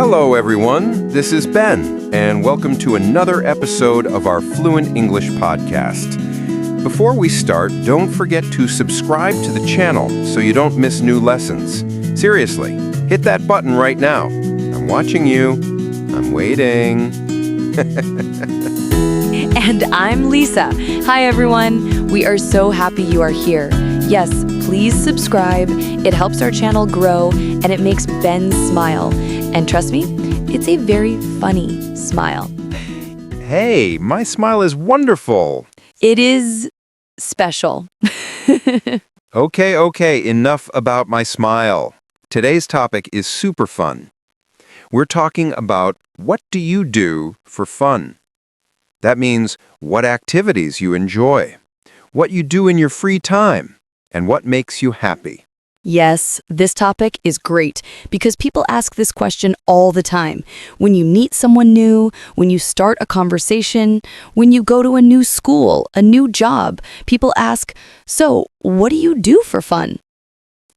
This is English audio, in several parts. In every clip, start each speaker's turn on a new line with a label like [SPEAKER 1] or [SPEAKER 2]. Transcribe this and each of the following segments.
[SPEAKER 1] Hello, everyone. This is Ben, and welcome to another episode of our Fluent English podcast. Before we start, don't forget to subscribe to the channel so you don't miss new lessons. Seriously, hit that button right now. I'm watching you. I'm waiting.
[SPEAKER 2] And I'm Lisa. Hi, everyone. We are so happy you are here. Yes, please subscribe. It helps our channel grow, and it makes Ben smile. And trust me, it's a very funny smile.
[SPEAKER 1] Hey, my smile is wonderful.
[SPEAKER 2] It is special.
[SPEAKER 1] Okay, enough about my smile. Today's topic is super fun. We're talking about what do you do for fun? That means what activities you enjoy, what you do in your free time, and what makes you happy.
[SPEAKER 2] Yes, this topic is great because people ask this question all the time. When you meet someone new, when you start a conversation, when you go to a new school, a new job, people ask, so what do you do for fun?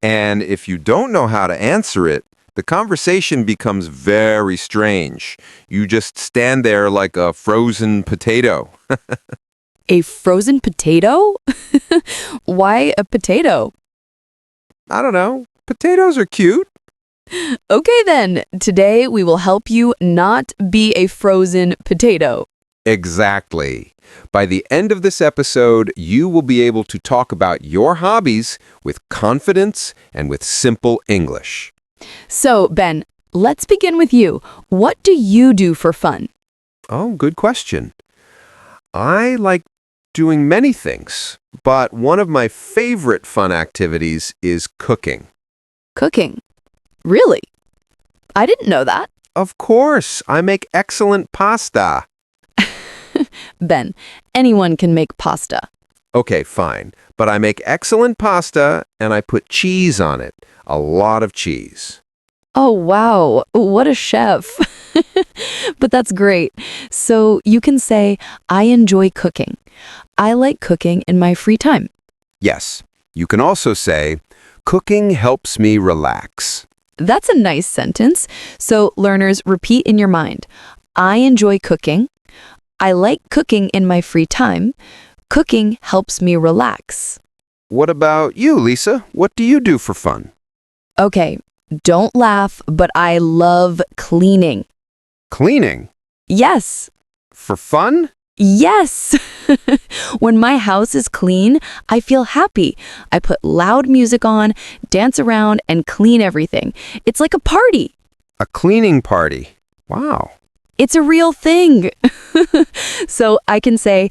[SPEAKER 1] And if you don't know how to answer it, the conversation becomes very strange. You just stand there like a frozen potato.
[SPEAKER 2] A frozen potato? Why a potato?
[SPEAKER 1] I don't know. Potatoes are cute.
[SPEAKER 2] Okay then, today we will help you not be a frozen potato.
[SPEAKER 1] Exactly. By the end of this episode, you will be able to talk about your hobbies with confidence and with simple English.
[SPEAKER 2] So, Ben, let's begin with you. What do you do for fun?
[SPEAKER 1] Oh, good question. I like doing many things, but one of my favorite fun activities is cooking.
[SPEAKER 2] Cooking. Really? I didn't know that.
[SPEAKER 1] Of course, I make excellent pasta.
[SPEAKER 2] Ben, anyone can make pasta.
[SPEAKER 1] Okay, fine, but I make excellent pasta and I put cheese on it, a lot of cheese.
[SPEAKER 2] Oh, wow. What a chef. But that's great. So you can say, I enjoy cooking. I like cooking in my free time.
[SPEAKER 1] Yes, you can also say, cooking helps me relax.
[SPEAKER 2] That's a nice sentence. So learners, repeat in your mind. I enjoy cooking. I like cooking in my free time. Cooking helps me relax.
[SPEAKER 1] What about you, Lisa? What do you do for fun?
[SPEAKER 2] Okay, don't laugh, but I love cleaning.
[SPEAKER 1] Cleaning?
[SPEAKER 2] Yes.
[SPEAKER 1] For fun?
[SPEAKER 2] Yes! When my house is clean, I feel happy. I put loud music on, dance around, and clean everything. It's like a party.
[SPEAKER 1] A cleaning party. Wow.
[SPEAKER 2] It's a real thing. So I can say,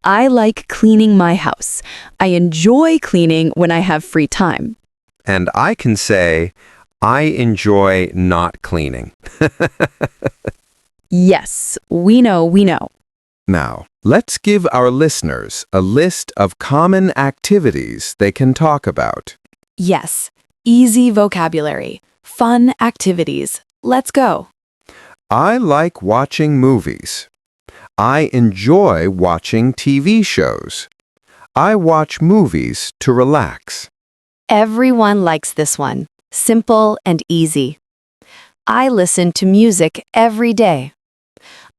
[SPEAKER 2] I like cleaning my house. I enjoy cleaning when I have free time.
[SPEAKER 1] And I can say, I enjoy not cleaning.
[SPEAKER 2] Yes, we know.
[SPEAKER 1] Now, let's give our listeners a list of common activities they can talk about.
[SPEAKER 2] Yes, easy vocabulary, fun activities. Let's go.
[SPEAKER 1] I like watching movies. I enjoy watching TV shows. I watch movies to relax.
[SPEAKER 2] Everyone likes this one. Simple and easy. I listen to music every day.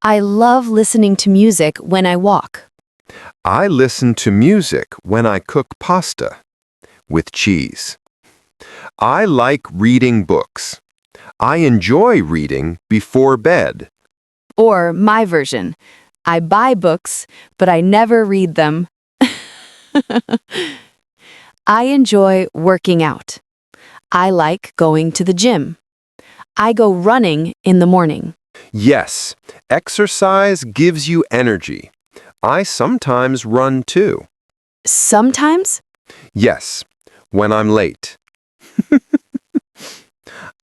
[SPEAKER 2] I love listening to music when I walk.
[SPEAKER 1] I listen to music when I cook pasta with cheese. I like reading books. I enjoy reading before bed.
[SPEAKER 2] Or my version. I buy books, but I never read them. I enjoy working out. I like going to the gym. I go running in the morning.
[SPEAKER 1] Yes, exercise gives you energy. I sometimes run too.
[SPEAKER 2] Sometimes?
[SPEAKER 1] Yes, when I'm late.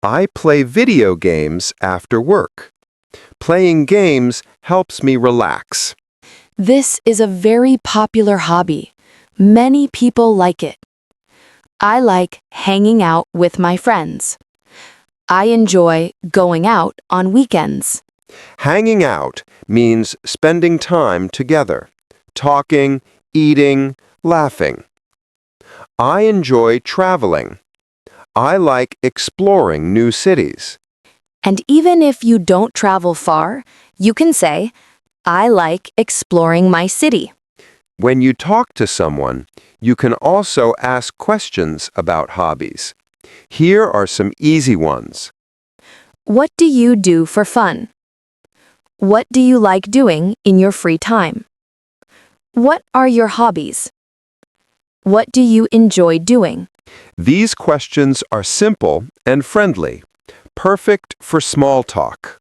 [SPEAKER 1] I play video games after work. Playing games helps me relax.
[SPEAKER 2] This is a very popular hobby. Many people like it. I like hanging out with my friends. I enjoy going out on weekends.
[SPEAKER 1] Hanging out means spending time together, talking, eating, laughing. I enjoy traveling. I like exploring new cities.
[SPEAKER 2] And even if you don't travel far, you can say, I like exploring my city.
[SPEAKER 1] When you talk to someone, you can also ask questions about hobbies. Here are some easy ones.
[SPEAKER 2] What do you do for fun? What do you like doing in your free time? What are your hobbies? What do you enjoy doing?
[SPEAKER 1] These questions are simple and friendly, perfect for small talk.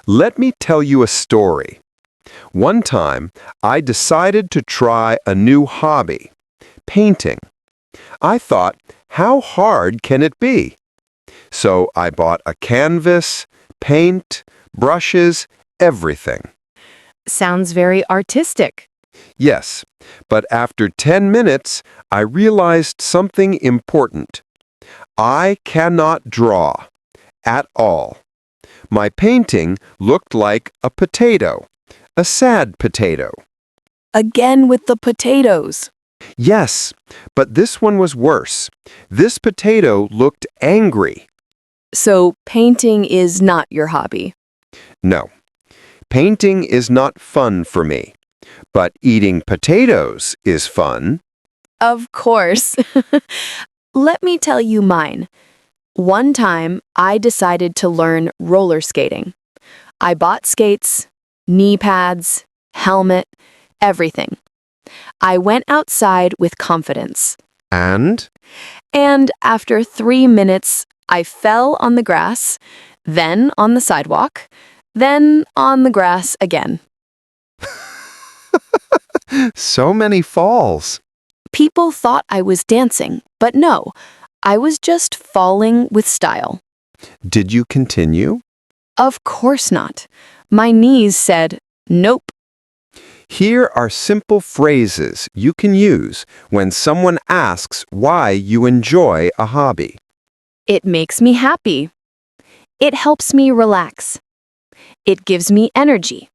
[SPEAKER 1] Let me tell you a story. One time, I decided to try a new hobby, painting. I thought, how hard can it be? So I bought a canvas, paint, brushes, everything.
[SPEAKER 2] Sounds very artistic.
[SPEAKER 1] Yes, but after 10 minutes, I realized something important. I cannot draw at all. My painting looked like a potato, a sad potato.
[SPEAKER 2] Again with the potatoes.
[SPEAKER 1] Yes, but this one was worse. This potato looked angry.
[SPEAKER 2] So painting is not your hobby.
[SPEAKER 1] No, painting is not fun for me, but eating potatoes is fun.
[SPEAKER 2] Of course. Let me tell you mine. One time, I decided to learn roller skating. I bought skates, knee pads, helmet, everything. I went outside with confidence.
[SPEAKER 1] And?
[SPEAKER 2] And after 3 minutes, I fell on the grass, then on the sidewalk, then on the grass again.
[SPEAKER 1] So many falls.
[SPEAKER 2] People thought I was dancing, but no, I was just falling with style.
[SPEAKER 1] Did you continue?
[SPEAKER 2] Of course not. My knees said, nope.
[SPEAKER 1] Here are simple phrases you can use when someone asks why you enjoy a hobby.
[SPEAKER 2] It makes me happy. It helps me relax. It gives me energy.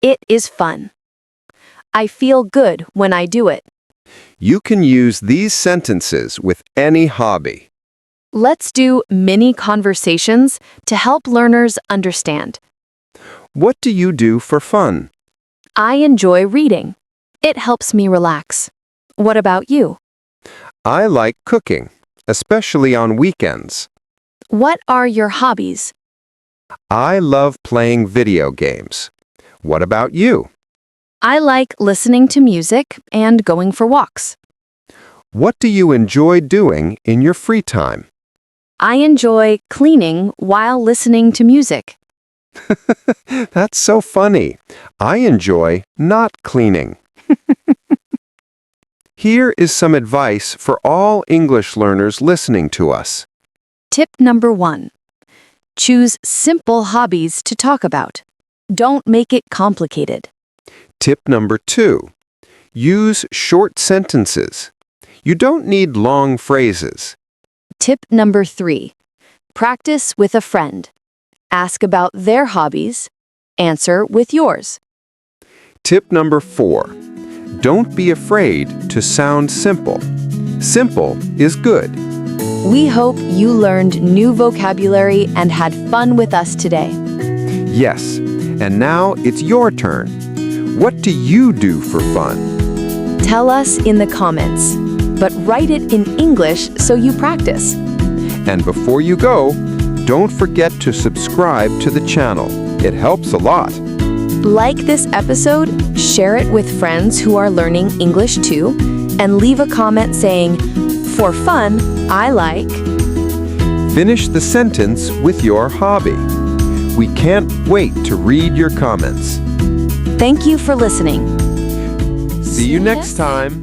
[SPEAKER 2] It is fun. I feel good when I do it.
[SPEAKER 1] You can use these sentences with any hobby.
[SPEAKER 2] Let's do mini conversations to help learners understand.
[SPEAKER 1] What do you do for fun?
[SPEAKER 2] I enjoy reading. It helps me relax. What about you?
[SPEAKER 1] I like cooking, especially on weekends.
[SPEAKER 2] What are your hobbies?
[SPEAKER 1] I love playing video games. What about you?
[SPEAKER 2] I like listening to music and going for walks.
[SPEAKER 1] What do you enjoy doing in your free time?
[SPEAKER 2] I enjoy cleaning while listening to music.
[SPEAKER 1] That's so funny. I enjoy not cleaning. Here is some advice for all English learners listening to us.
[SPEAKER 2] Tip number 1. Choose simple hobbies to talk about. Don't make it complicated.
[SPEAKER 1] Tip number 2. Use short sentences. You don't need long phrases.
[SPEAKER 2] Tip number 3. Practice with a friend. Ask about their hobbies. Answer with yours.
[SPEAKER 1] Tip number 4. Don't be afraid to sound simple. Simple is good.
[SPEAKER 2] We hope you learned new vocabulary and had fun with us today.
[SPEAKER 1] Yes, and now it's your turn. What do you do for fun?
[SPEAKER 2] Tell us in the comments, but write it in English so you practice.
[SPEAKER 1] And before you go, don't forget to subscribe to the channel. It helps a lot.
[SPEAKER 2] Like this episode, share it with friends who are learning English too, and leave a comment saying, "For fun, I like."
[SPEAKER 1] Finish the sentence with your hobby. We can't wait to read your comments.
[SPEAKER 2] Thank you for listening.
[SPEAKER 1] See you next time.